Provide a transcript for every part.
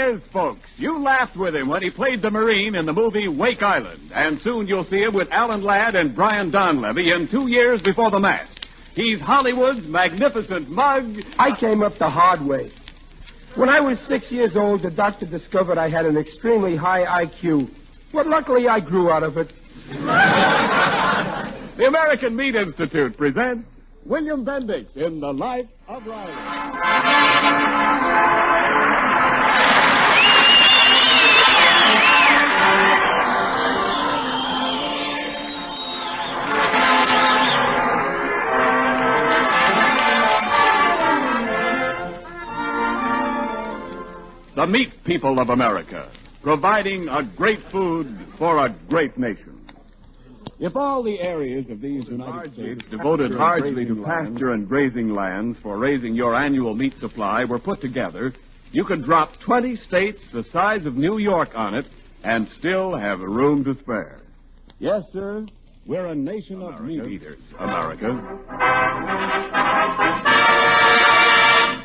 is, folks. You laughed with him when he played the Marine in the movie Wake Island. And soon you'll see him with Alan Ladd and Brian Donlevy in 2 Years Before the Mask. He's Hollywood's magnificent mug. I came up the hard way. When I was 6 years old, the doctor discovered I had an extremely high IQ. But luckily, I grew out of it. The American Meat Institute presents William Bendix in The Life of Riley. The meat people of America, providing a great food for a great nation. If all the areas of these United States devoted largely to pasture and grazing lands for raising your annual meat supply were put together, you could drop 20 states the size of New York on it and still have room to spare. Yes, sir, we're a nation of meat eaters, America.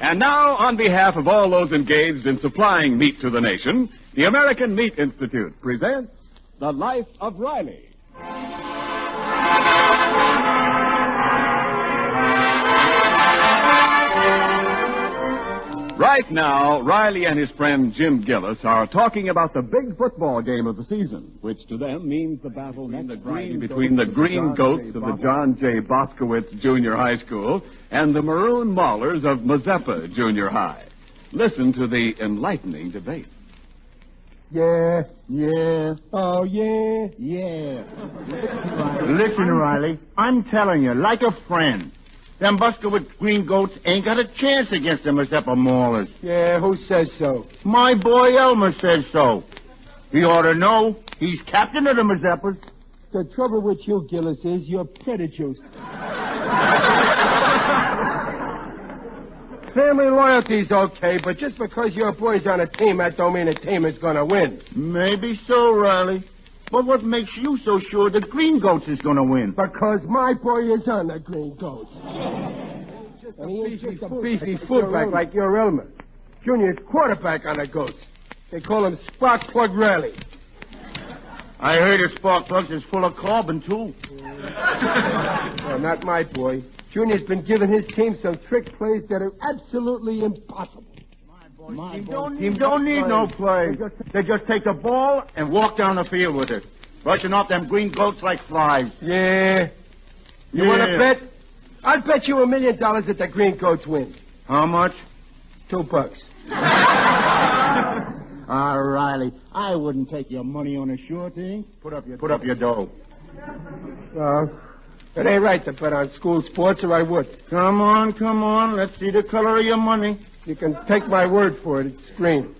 And now, on behalf of all those engaged in supplying meat to the nation, the American Meat Institute presents The Life of Riley. Right now, Riley and his friend Jim Gillis are talking about the big football game of the season, which to them means the battle next Friday between the Green Goats of the John J. Boskowitz Junior High School and the Maroon Maulers of Mazeppa Junior High. Listen to the enlightening debate. Yeah. Oh, yeah. Listen, Riley, I'm telling you, like a friend, them Boskowitz Green Goats ain't got a chance against the Mazeppa Maulers. Yeah, who says so? My boy Elmer says so. He ought to know. He's captain of the Mazeppas. The trouble with you, Gillis, is you're prejudiced. Family loyalty's okay, but just because your boy's on a team, that don't mean the team is going to win. Maybe so, Riley. But what makes you so sure the Green Goats is going to win? Because my boy is on the Green Goats. And he ain't just a beefy fullback like your Elmer. Junior's quarterback on the Goats. They call him Spark Plug Riley. I heard his spark plugs is full of carbon, too. Well, not my boy. Junior's been giving his team some trick plays that are absolutely impossible. My team don't need no play. They just take the ball and walk down the field with it, brushing off them Green Goats like flies. Yeah. You want to bet? I'll bet you $1 million that the Green Goats win. How much? $2. Riley, I wouldn't take your money on a sure thing. Put up your dough. It ain't right to bet on school sports, or I would. Come on. Let's see the color of your money. You can take my word for it. It's green.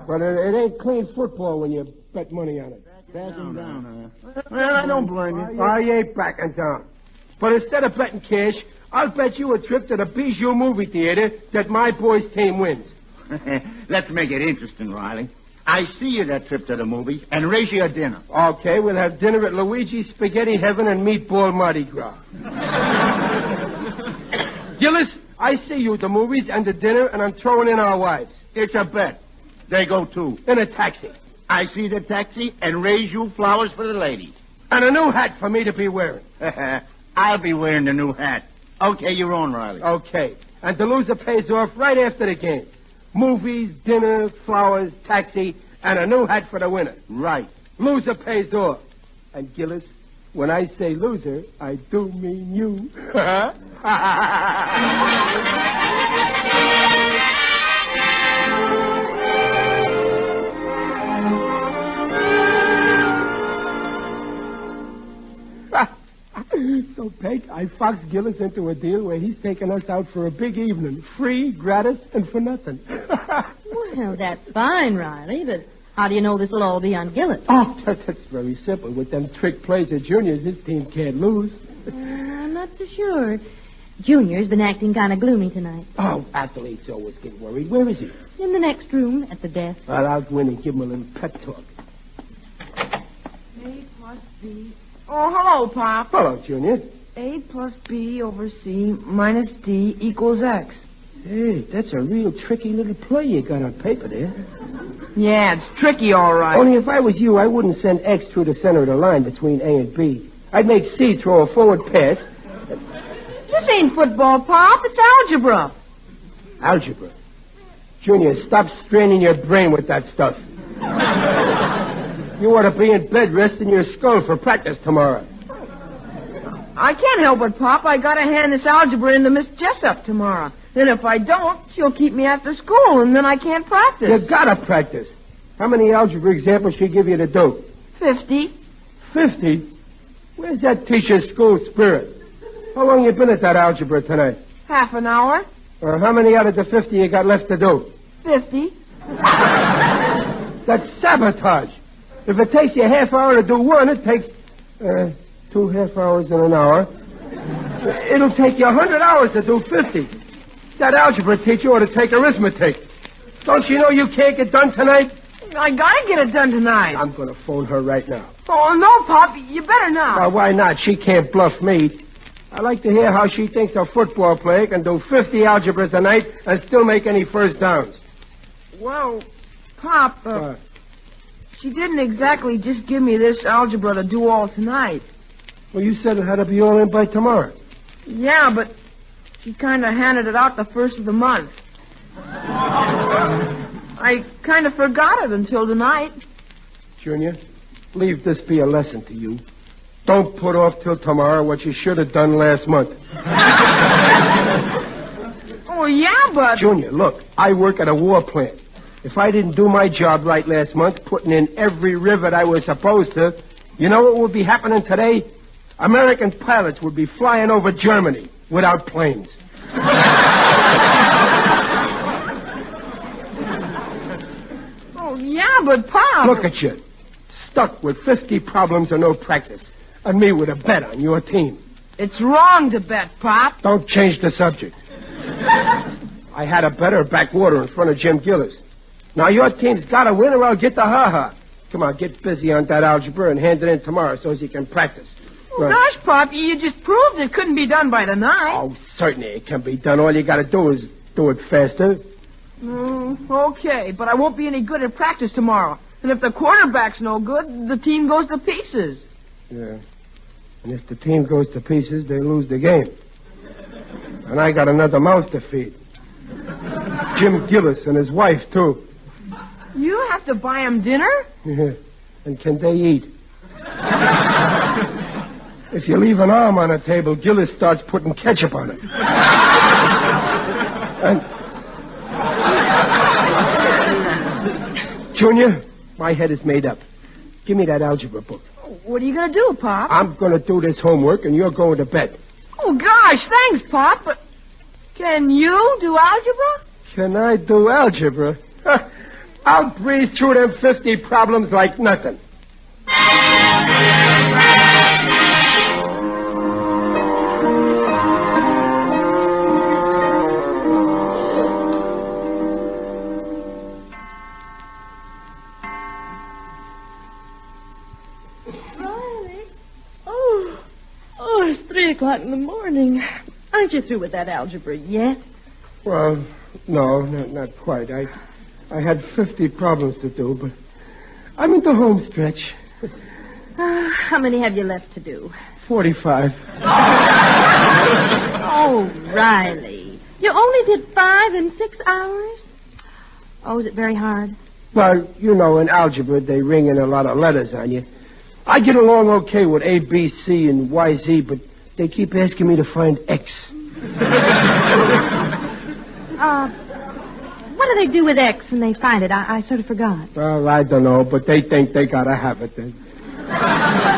But it ain't clean football when you bet money on it. Backing down, huh? Well, I don't blame you. I ain't backing down. But instead of betting cash, I'll bet you a trip to the Bijou movie theater that my boy's team wins. Let's make it interesting, Riley. I see you that trip to the movie and raise you a dinner. Okay, we'll have dinner at Luigi's Spaghetti Heaven and Meatball Mardi Gras. Gillis, I see you at the movies and the dinner, and I'm throwing in our wives. It's a bet. They go, too. In a taxi. I see the taxi and raise you flowers for the ladies. And a new hat for me to be wearing. I'll be wearing the new hat. Okay, you're on, Riley. Okay. And the loser pays off right after the game. Movies, dinner, flowers, taxi, and a new hat for the winner. Right. Loser pays off. And Gillis, when I say loser, I do mean you. So, Peg, I foxed Gillis into a deal where he's taking us out for a big evening. Free, gratis, and for nothing. Well, that's fine, Riley, but how do you know this will all be on Gillis? Oh, that's very simple. With them trick plays of Junior's, his team can't lose. I'm not so sure. Junior's been acting kind of gloomy tonight. Oh, athletes always get worried. Where is he? In the next room, at the desk. Well, I'll go in and give him a little pep talk. A plus B. Oh, hello, Pop. Hello, Junior. A plus B over C minus D equals X. Hey, that's a real tricky little play you got on paper there. Yeah, it's tricky, all right. Only if I was you, I wouldn't send X through the center of the line between A and B. I'd make C throw a forward pass. This ain't football, Pop. It's algebra. Algebra. Junior, stop straining your brain with that stuff. You ought to be in bed resting your skull for practice tomorrow. I can't help it, Pop. I gotta hand this algebra in to Miss Jessup tomorrow. Then if I don't, she'll keep me after school, and then I can't practice. You gotta practice. How many algebra examples she give you to do? 50. 50? Where's that teacher's school spirit? How long you been at that algebra tonight? Half an hour. How many out of the 50 you got left to do? 50. That's sabotage. If it takes you a half hour to do one, it takes 2 half hours and an hour. It'll take you 100 hours to do 50. That algebra teacher ought to take arithmetic. Don't you know you can't get done tonight? I gotta get it done tonight. I'm going to phone her right now. Oh, no, Pop. You better not. Now, why not? She can't bluff me. I like to hear how she thinks a football player can do 50 algebras a night and still make any first downs. Well, Pop, she didn't exactly just give me this algebra to do all tonight. Well, you said it had to be all in by tomorrow. Yeah, but she kind of handed it out the first of the month. I kind of forgot it until tonight. Junior, leave this be a lesson to you. Don't put off till tomorrow what you should have done last month. Oh, yeah, but... Junior, look, I work at a war plant. If I didn't do my job right last month, putting in every rivet I was supposed to, you know what would be happening today? American pilots would be flying over Germany without planes. Oh, yeah, but Pop... Look at you. Stuck with 50 problems and no practice. And me with a bet on your team. It's wrong to bet, Pop. Don't change the subject. I had a better backwater in front of Jim Gillis. Now your team's got to win or I'll get the ha-ha. Come on, get busy on that algebra and hand it in tomorrow so as you can practice. Oh, gosh, Pop, you just proved it couldn't be done by tonight. Oh, certainly it can be done. All you got to do is do it faster. Okay, but I won't be any good at practice tomorrow. And if the quarterback's no good, the team goes to pieces. Yeah. And if the team goes to pieces, they lose the game. And I got another mouth to feed. Jim Gillis and his wife, too. You have to buy him dinner? Yeah. And can they eat? If you leave an arm on a table, Gillis starts putting ketchup on it. And... Junior, my head is made up. Give me that algebra book. What are you going to do, Pop? I'm going to do this homework, and you're going to bed. Oh, gosh, thanks, Pop, but can you do algebra? Can I do algebra? I'll breeze through them 50 problems like nothing. It's 3 o'clock in the morning. Aren't you through with that algebra yet? Well, no, not quite. I had 50 problems to do, but I'm in the home stretch. How many have you left to do? 45. Oh, Riley. You only did 5 in 6 hours? Oh, is it very hard? Well, you know, in algebra, they ring in a lot of letters on you. I get along okay with A, B, C, and Y, Z, but they keep asking me to find X. What do they do with X when they find it? I sort of forgot. Well, I don't know, but they think they gotta have it then.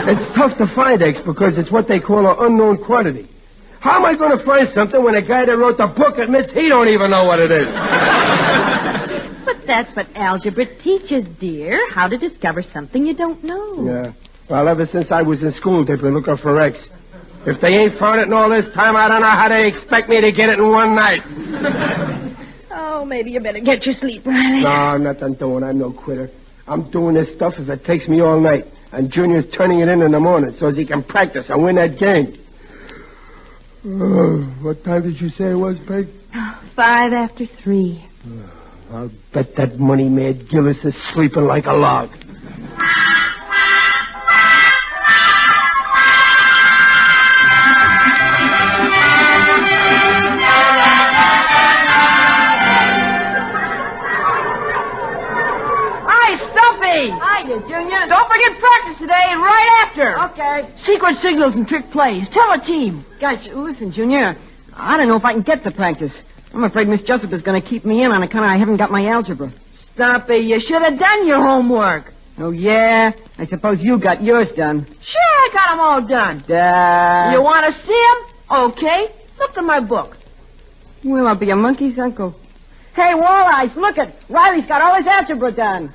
It's tough to find X because it's what they call an unknown quantity. How am I going to find something when a guy that wrote the book admits he don't even know what it is? But that's what algebra teaches, dear. How to discover something you don't know. Yeah. Well, ever since I was in school, they've been looking for X. If they ain't found it in all this time, I don't know how they expect me to get it in one night. Oh, maybe you better get your sleep, Riley. No, I'm not done doing. I'm no quitter. I'm doing this stuff if it takes me all night. And Junior's turning it in the morning so as he can practice and win that game. Oh, what time did you say it was, Peg? 5 after 3. I'll bet that money-mad Gillis is sleeping like a log. Hiya, Junior. Don't forget practice today and right after. Okay. Secret signals and trick plays. Tell the team. Gosh, listen, Junior. I don't know if I can get to practice. I'm afraid Miss Jessup is going to keep me in on account I haven't got my algebra. Stop it. You should have done your homework. Oh, yeah? I suppose you got yours done. Sure, I got them all done. You want to see them? Okay. Look at my book. Well, I'll be a monkey's uncle. Hey, Walleyes, look it. Riley's got all his algebra done.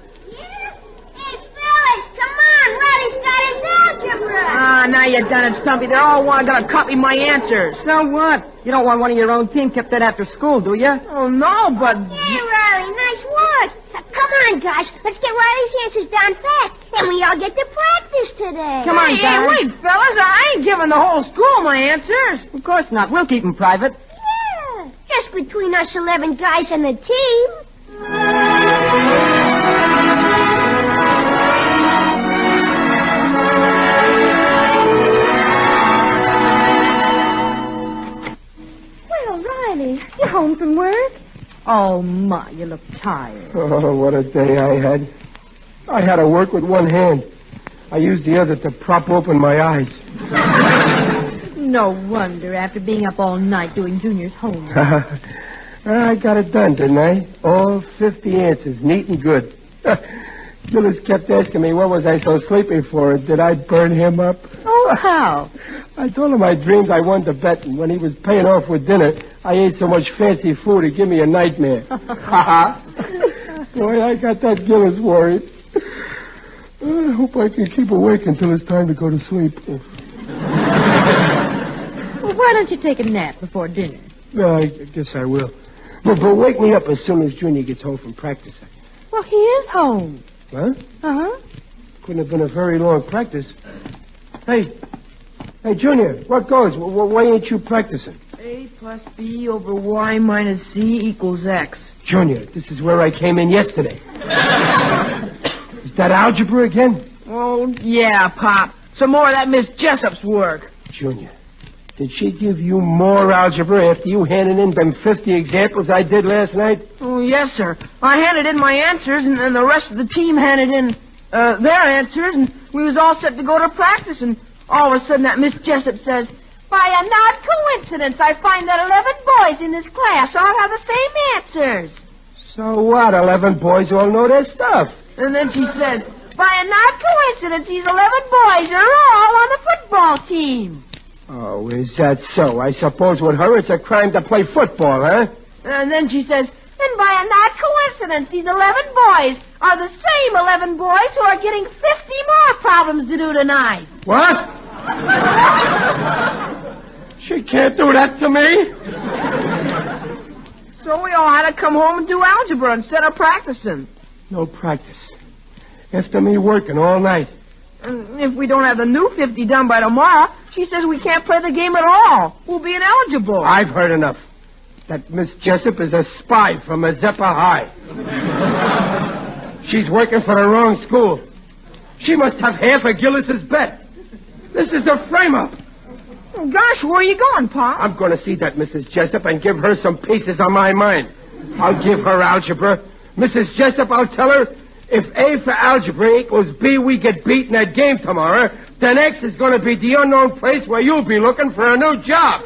Riley's got his algebra. Ah, now you've done it, Stumpy. They're all gonna copy my answers. So what? You don't want one of your own team kept that after school, do you? Oh, no, but... Hey, Riley, nice work. Come on, guys. Let's get Riley's answers down fast. And we all get to practice today. Come on, guys. Wait, fellas. I ain't giving the whole school my answers. Of course not. We'll keep them private. Yeah. Just between us 11 guys and the team. You home from work? Oh, my, you look tired. Oh, what a day I had. I had to work with one hand. I used the other to prop open my eyes. No wonder, after being up all night doing Junior's homework. I got it done, didn't I? All 50 answers, neat and good. Gillis kept asking me what was I so sleepy for. Did I burn him up? Oh, how? I told him I dreamed I won the bet, and when he was paying off with dinner, I ate so much fancy food it gave me a nightmare. Boy, I got that Gillis worried. I hope I can keep awake until it's time to go to sleep. Well, why don't you take a nap before dinner? I guess I will. But wake me up as soon as Junior gets home from practice. Well, he is home. Huh? Uh-huh. Couldn't have been a very long practice. Hey, Junior, what goes? Why ain't you practicing? A plus B over Y minus Z equals X. Junior, this is where I came in yesterday. Is that algebra again? Oh, yeah, Pop. Some more of that Miss Jessup's work. Junior, did she give you more algebra after you handed in them 50 examples I did last night? Oh, yes, sir. I handed in my answers, and then the rest of the team handed in their answers, and we was all set to go to practice, and all of a sudden that Miss Jessup says, by an odd coincidence, I find that 11 boys in this class all have the same answers. So what? 11 boys all know their stuff. And then she says, by an odd coincidence, these 11 boys are all on the football team. Oh, is that so? I suppose with her it's a crime to play football, huh? And then she says, and by an odd coincidence, these 11 boys are the same 11 boys who are getting 50 more problems to do tonight. What? She can't do that to me. So we all had to come home and do algebra instead of practicing. No practice. After me working all night. And if we don't have the new 50 done by tomorrow, she says we can't play the game at all. We'll be ineligible. I've heard enough. That Miss Jessup is a spy from Mazeppa High. She's working for the wrong school. She must have half of Gillis's bet. This is a frame-up. Oh, gosh, where are you going, Pop? I'm going to see that Mrs. Jessup and give her some pieces on my mind. I'll give her algebra. Mrs. Jessup, I'll tell her, if A for algebra equals B, we get beat in that game tomorrow, then X is going to be the unknown place where you'll be looking for a new job.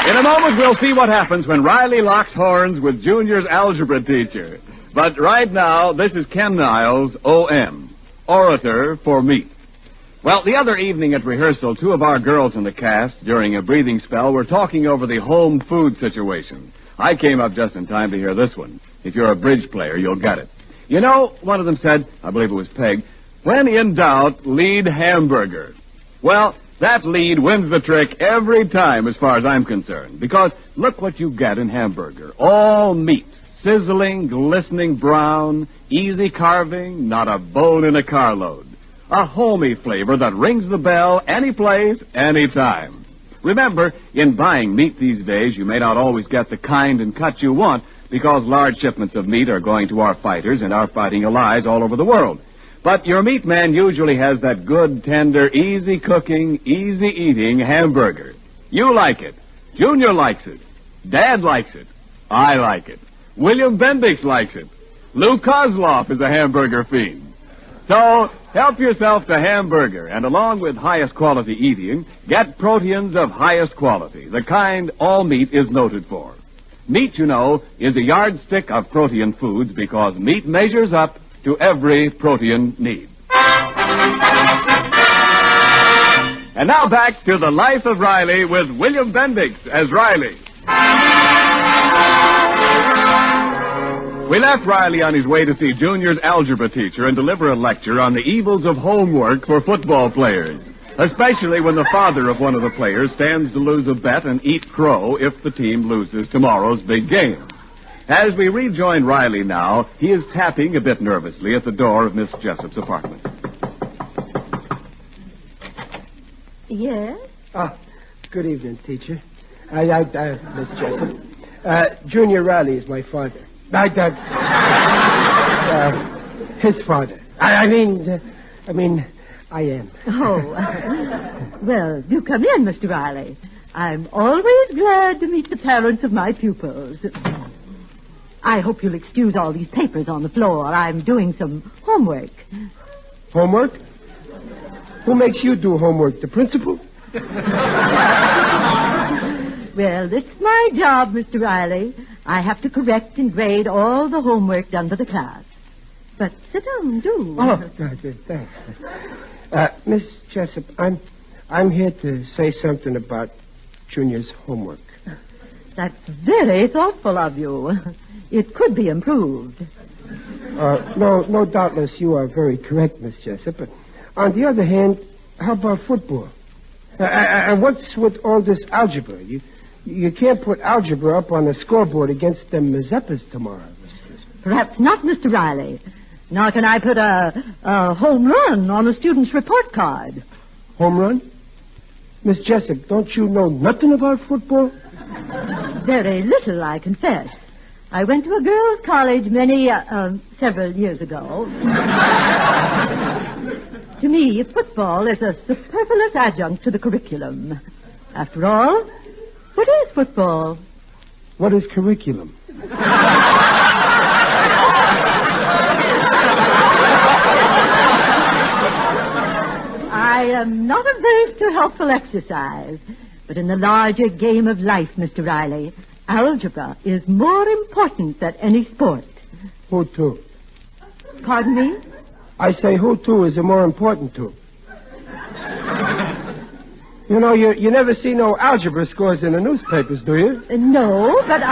In a moment, we'll see what happens when Riley locks horns with Junior's algebra teacher. But right now, this is Ken Niles, O.M., orator for meat. Well, the other evening at rehearsal, two of our girls in the cast, during a breathing spell, were talking over the home food situation. I came up just in time to hear this one. If you're a bridge player, you'll get it. You know, one of them said, I believe it was Peg, when in doubt, lead hamburger. Well, that lead wins the trick every time as far as I'm concerned. Because look what you get in hamburger. All meat, Sizzling, glistening brown, easy carving, not a bone in a carload. A homey flavor that rings the bell any place, any time. Remember, in buying meat these days, you may not always get the kind and cut you want because large shipments of meat are going to our fighters and our fighting allies all over the world. But your meat man usually has that good, tender, easy cooking, easy eating hamburger. You like it. Junior likes it. Dad likes it. I like it. William Bendix likes it. Lou Kozloff is a hamburger fiend. So, help yourself to hamburger, and along with highest quality eating, get proteins of highest quality, the kind all meat is noted for. Meat, you know, is a yardstick of protein foods because meat measures up to every protein need. And now back to the life of Riley with William Bendix as Riley. We left Riley on his way to see Junior's algebra teacher and deliver a lecture on the evils of homework for football players, especially when the father of one of the players stands to lose a bet and eat crow if the team loses tomorrow's big game. As we rejoin Riley now, he is tapping a bit nervously at the door of Miss Jessup's apartment. Yes? Good evening, teacher. Miss Jessup. Junior Riley is my father. His father. I mean, I am. Oh, well, do come in, Mr. Riley. I'm always glad to meet the parents of my pupils. I hope you'll excuse all these papers on the floor. I'm doing some homework. Homework? Who makes you do homework? The principal? Well, it's my job, Mr. Riley. I have to correct and grade all the homework done for the class. But sit down, do. Oh, good, thanks. Miss Jessup, I'm here to say something about Junior's homework. That's very thoughtful of you. It could be improved. No, doubtless you are very correct, Miss Jessup. But on the other hand, how about football? And what's with all this algebra? You can't put algebra up on the scoreboard against them Mazeppas tomorrow. Perhaps not, Mr. Riley. Nor can I put a home run on a student's report card. Home run? Miss Jessup, don't you know nothing about football? Very little, I confess. I went to a girls' college several years ago. To me, football is a superfluous adjunct to the curriculum. After all, what is football? What is curriculum? I am not averse to helpful exercise, but in the larger game of life, Mr. Riley, algebra is more important than any sport. Who to? Pardon me? I say who to is the more important to. You know, you never see no algebra scores in the newspapers, do you? No, but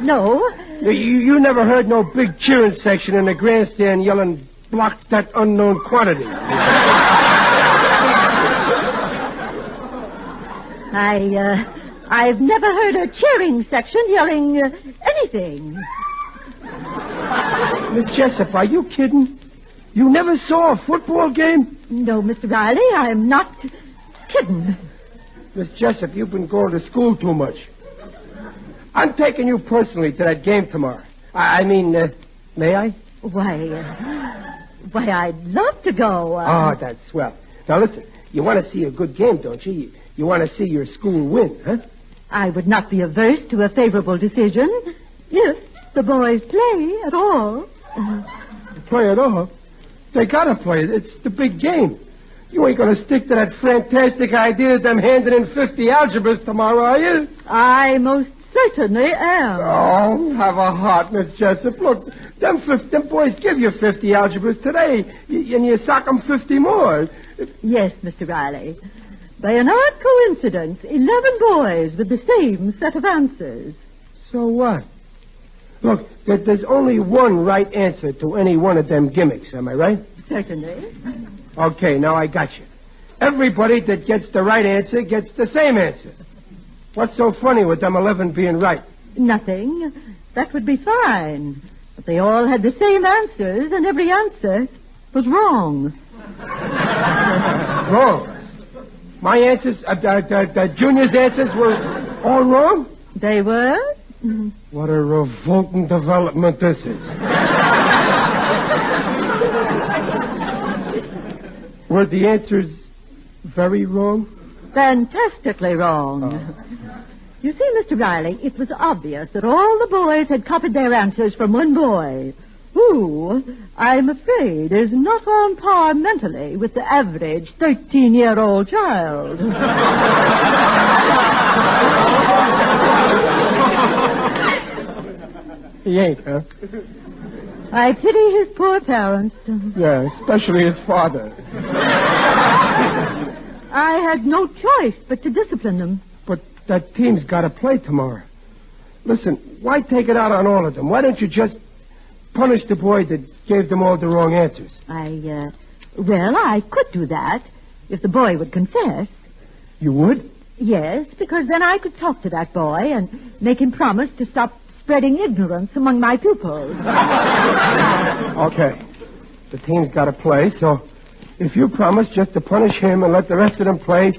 no. You never heard no big cheering section in the grandstand yelling, "Block that unknown quantity." I've never heard a cheering section yelling anything. Miss Jessup, are you kidding? You never saw a football game? No, Mr. Riley, I'm not kidding. Miss Jessup, you've been going to school too much. I'm taking you personally to that game tomorrow. May I? Why, I'd love to go. Oh, that's swell. Now, listen, you want to see a good game, don't you? You want to see your school win, huh? I would not be averse to a favorable decision if the boys play at all. Play at all? They gotta play. It's the big game. You ain't gonna stick to that fantastic idea of them handing in 50 algebras tomorrow, are you? I most certainly am. Oh, have a heart, Miss Jessup. Look, them boys give you 50 algebras today, and you sock them 50 more. Yes, Mr. Riley. By an odd coincidence, 11 boys with the same set of answers. So what? Look, there's only one right answer to any one of them gimmicks, am I right? Certainly. Okay, now I got you. Everybody that gets the right answer gets the same answer. What's so funny with them 11 being right? Nothing. That would be fine. But they all had the same answers, and every answer was wrong. Wrong? My answers, Junior's answers were all wrong? They were? What a revolting development this is. Were the answers very wrong? Fantastically wrong. You see, Mr. Riley, it was obvious that all the boys had copied their answers from one boy, who, I'm afraid, is not on par mentally with the average 13-year-old child. He ain't, huh? I pity his poor parents. Yeah, especially his father. I had no choice but to discipline them. But that team's got to play tomorrow. Listen, why take it out on all of them? Why don't you just punish the boy that gave them all the wrong answers? Well, I could do that if the boy would confess. You would? Yes, because then I could talk to that boy and make him promise to stop spreading ignorance among my pupils. Okay. The team's got to play, so if you promise just to punish him and let the rest of them play,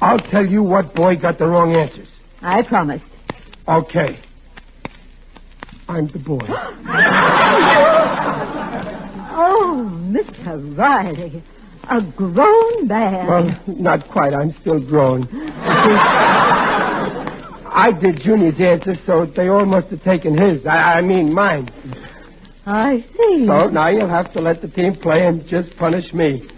I'll tell you what boy got the wrong answers. I promised. Okay. I'm the boy. Oh, Mr. Riley, a grown man. Well, not quite. I'm still grown. I did Junior's answers, so they all must have taken his. I mean mine. I see. So now you'll have to let the team play and just punish me.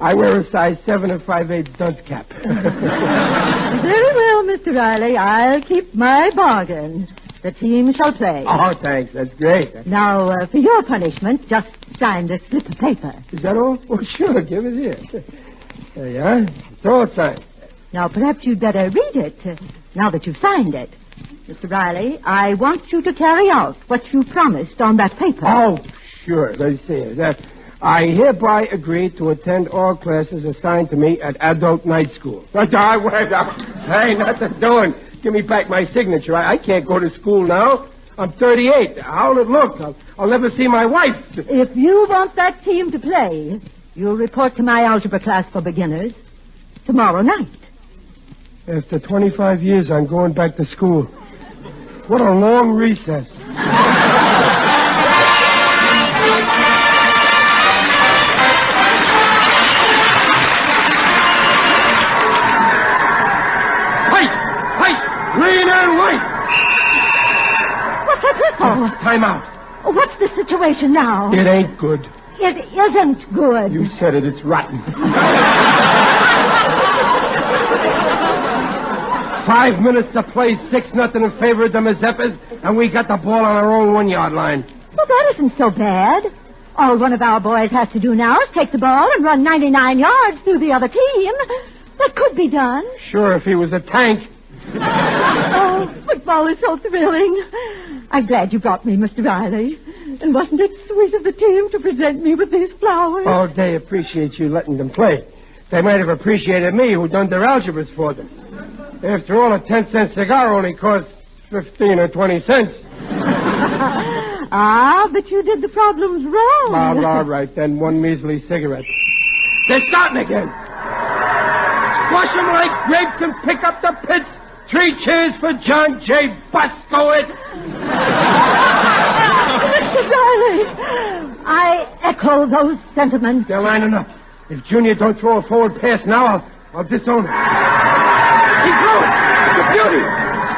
I wear a size 7 and 5/8 dunce cap. Very well, Mr. Riley. I'll keep my bargain. The team shall play. Oh, thanks. That's great. Now, for your punishment, just sign this slip of paper. Is that all? Well, sure. Give it here. There you are. It's all signed. Now, perhaps you'd better read it, now that you've signed it. Mr. Riley, I want you to carry out what you promised on that paper. Oh, sure. Let's see. I hereby agree to attend all classes assigned to me at adult night school. Hey, nothing doing. Give me back my signature. I can't go to school now. I'm 38. How'll it look? I'll never see my wife. If you want that team to play, you'll report to my algebra class for beginners tomorrow night. After 25 years, I'm going back to school. What a long recess. Green and white. What's that whistle? Time out. What's the situation now? It ain't good. It isn't good. You said it. It's rotten. 5 minutes to play, 6-0 in favor of the Mazeppas, and we got the ball on our own 1-yard line. Well, that isn't so bad. All one of our boys has to do now is take the ball and run 99 yards through the other team. That could be done. Sure, if he was a tank. Oh, football is so thrilling. I'm glad you brought me, Mr. Riley. And wasn't it sweet of the team to present me with these flowers? Oh, they appreciate you letting them play. They might have appreciated me who done their algebras for them. After all, a 10-cent cigar only costs 15 or 20 cents. But you did the problems wrong. All right, then one measly cigarette. They're starting again. Squash them like grapes and pick up the pits. 3 cheers for John J. Buskowitz. Mr. Riley, I echo those sentiments. They're lining up. If Junior don't throw a forward pass now, I'll disown him. He's going. It's a beauty.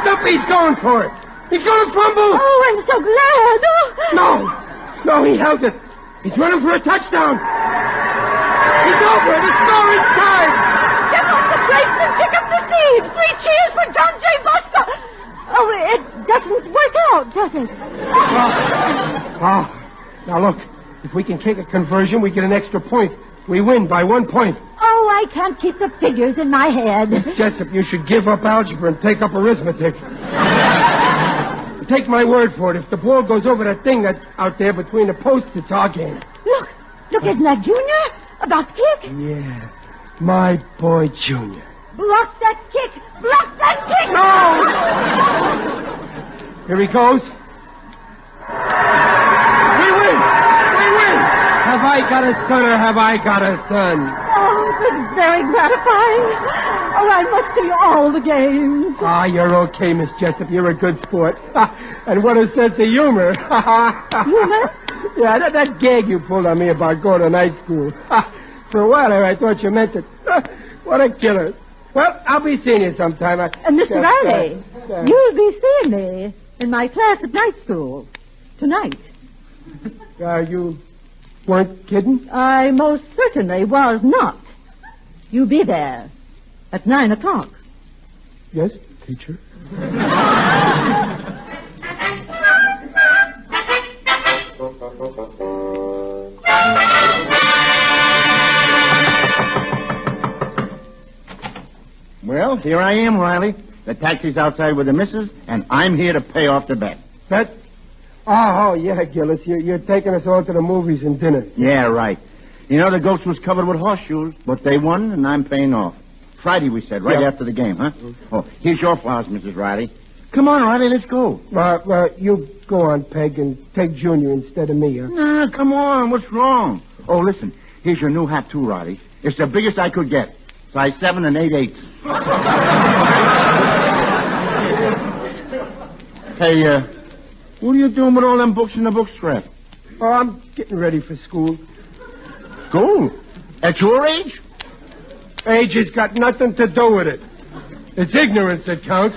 Stumpy's going for it. He's going to fumble. Oh, I'm so glad. No, he held it. He's running for a touchdown. He's over it. He's scoring time. Get off the brakes and pick up the seed. 3 cheers for John J. Buster. Oh, it doesn't work out, does it? Now look, if we can kick a conversion, we get an extra point. We win by 1 point. Oh, I can't keep the figures in my head. Miss Jessup, you should give up algebra and take up arithmetic. Take my word for it. If the ball goes over that thing that's out there between the posts, it's our game. Look, isn't that Junior? About to kick? Yeah, my boy Junior. Block that kick! Block that kick! No! Here he goes. We win! We win! Have I got a son or have I got a son? Oh, it was very gratifying. Oh, I must see all the games. Ah, you're okay, Miss Jessup. You're a good sport. And what a sense of humor. Humor? Yeah, that gag you pulled on me about going to night school. For a while there, I thought you meant it. What a killer. Well, I'll be seeing you sometime. Mr. Riley, you'll be seeing me in my class at night school tonight. You weren't kidding? I most certainly was not. You'll be there at 9 o'clock. Yes, teacher. Well, here I am, Riley. The taxi's outside with the missus, and I'm here to pay off the bet. Bet? Oh, yeah, Gillis. You're taking us all to the movies and dinner. Yeah, right. You know, the ghost was covered with horseshoes, but they won, and I'm paying off. Friday, we said, right after the game, huh? Oh, here's your flowers, Mrs. Riley. Come on, Riley, let's go. You go on, Peg, and take Junior instead of me, huh? Nah, come on. What's wrong? Oh, listen. Here's your new hat, too, Riley. It's the biggest I could get. Size 7 8/8. Hey, what are you doing with all them books in the bookstore? Oh, I'm getting ready for school. School? At your age? Age has got nothing to do with it. It's ignorance that counts.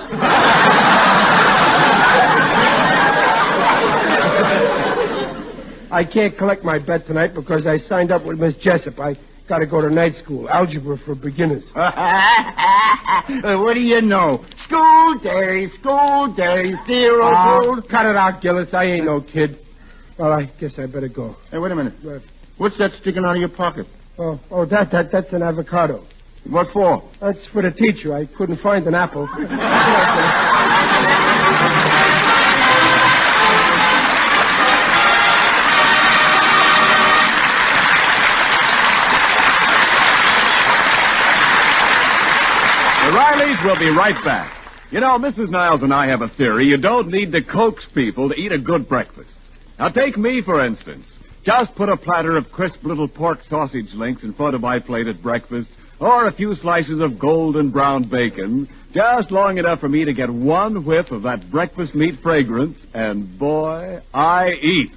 I can't collect my bet tonight because I signed up with Miss Jessup. I got to go to night school. Algebra for beginners. What do you know? School day, 0. Cut it out, Gillis. I ain't no kid. Well, I guess I better go. Hey, wait a minute. What's that sticking out of your pocket? Oh, that's an avocado. What for? That's for the teacher. I couldn't find an apple. The Rileys will be right back. You know, Mrs. Niles and I have a theory. You don't need to coax people to eat a good breakfast. Now, take me, for instance. Just put a platter of crisp little pork sausage links in front of my plate at breakfast, or a few slices of golden brown bacon, just long enough for me to get one whiff of that breakfast meat fragrance, and boy, I eat.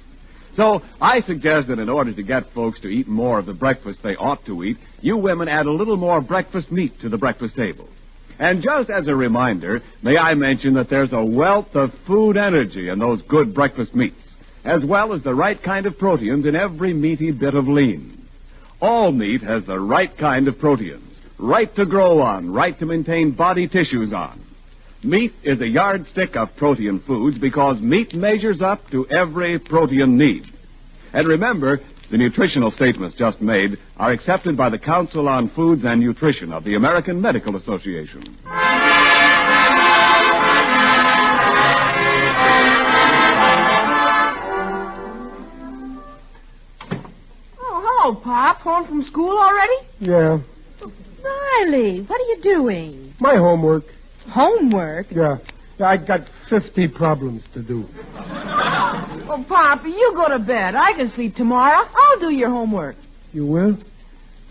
So I suggest that in order to get folks to eat more of the breakfast they ought to eat, you women add a little more breakfast meat to the breakfast table. And just as a reminder, may I mention that there's a wealth of food energy in those good breakfast meats, as well as the right kind of proteins in every meaty bit of lean. All meat has the right kind of proteins, right to grow on, right to maintain body tissues on. Meat is a yardstick of protein foods because meat measures up to every protein need. And remember, the nutritional statements just made are accepted by the Council on Foods and Nutrition of the American Medical Association. Hello, Pop. Home from school already? Yeah. Riley, what are you doing? My homework. Homework? Yeah. I got 50 problems to do. Oh, Pop, you go to bed. I can sleep tomorrow. I'll do your homework. You will?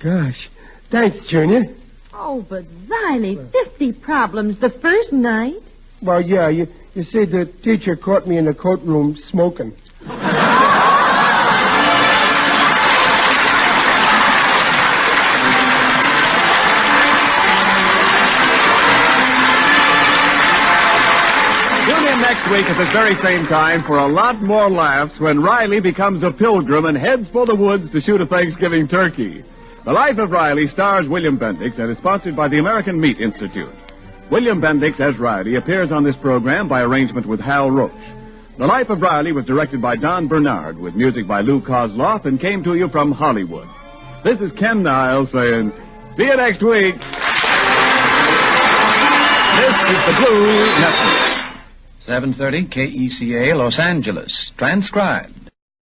Gosh. Thanks, Junior. Oh, but Riley, 50 problems the first night? Well, yeah. You see, the teacher caught me in the coat room smoking. Next week at this very same time for a lot more laughs when Riley becomes a pilgrim and heads for the woods to shoot a Thanksgiving turkey. The Life of Riley stars William Bendix and is sponsored by the American Meat Institute. William Bendix as Riley appears on this program by arrangement with Hal Roach. The Life of Riley was directed by Don Bernard with music by Lou Kozloff and came to you from Hollywood. This is Ken Niles saying, see you next week. This is the Blue Network. 7:30 KECA, Los Angeles. Transcribed.